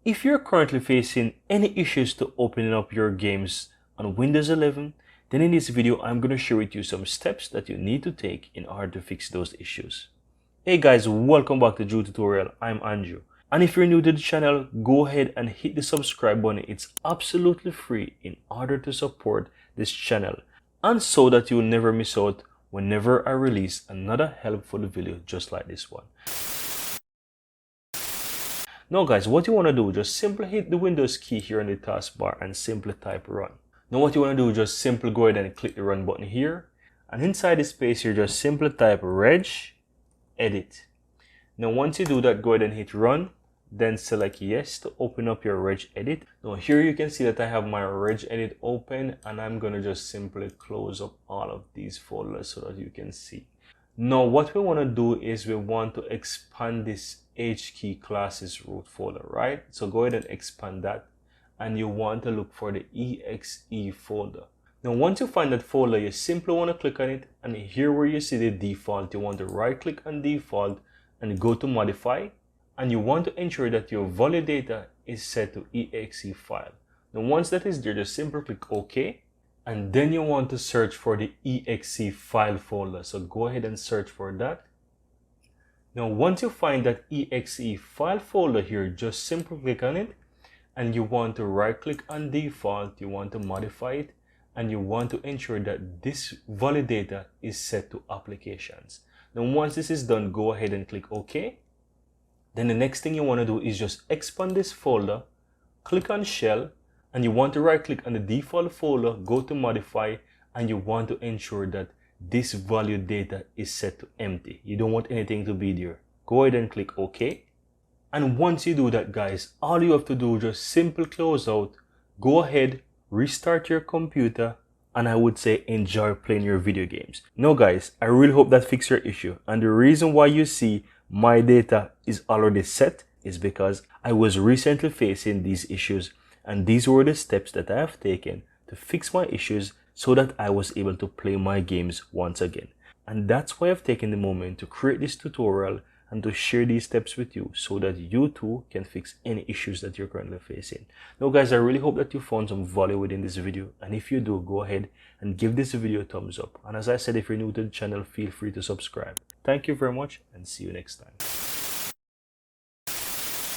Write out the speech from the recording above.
If you're currently facing any issues to opening up your games on Windows 11, then in this video I'm going to share with you some steps that you need to take in order to fix those issues. Hey guys, welcome back to Drew Tutorial. I'm Andrew. And if you're new to the channel, go ahead and hit the subscribe button. It's absolutely free in order to support this channel and so that you'll never miss out whenever I release another helpful video just like this one. Now guys, what you want to do, just simply hit the Windows key here on the taskbar and simply type run. Now what you want to do, just simply go ahead and click the run button here, and inside the space here just simply type reg edit. Now once you do that, go ahead and hit run, then select yes to open up your reg edit. Now here you can see that I have my reg edit open, and I'm going to just simply close up all of these folders so that you can see. Now what we want to do is we want to expand this HKey classes root folder, right? So go ahead and expand that, and you want to look for the exe folder. Now once you find that folder, you simply want to click on it, and here where you see the default, you want to right click on default and go to modify, and you want to ensure that your value data is set to exe file. Now once that is there, just simply click OK, and then you want to search for the exe file folder. So go ahead and search for that. Now once you find that exe file folder here, just simply click on it, and you want to right click on default, you want to modify it, and you want to ensure that this value data is set to applications. Now once this is done, go ahead and click OK. Then the next thing you want to do is just expand this folder, click on shell, and you want to right click on the default folder, go to modify, and you want to ensure that this value data is set to empty. You don't want anything to be there. Go ahead and click OK. And once you do that guys, all you have to do is just simply close out, go ahead, restart your computer, and I would say enjoy playing your video games. Now guys, I really hope that fixed your issue, and the reason why you see my data is already set is because I was recently facing these issues, and these were the steps that I have taken to fix my issues so that I was able to play my games once again. And that's why I've taken the moment to create this tutorial and to share these steps with you so that you too can fix any issues that you're currently facing. Now guys, I really hope that you found some value within this video, and if you do, go ahead and give this video a thumbs up. And as I said, if you're new to the channel, feel free to subscribe. Thank you very much, and see you next time.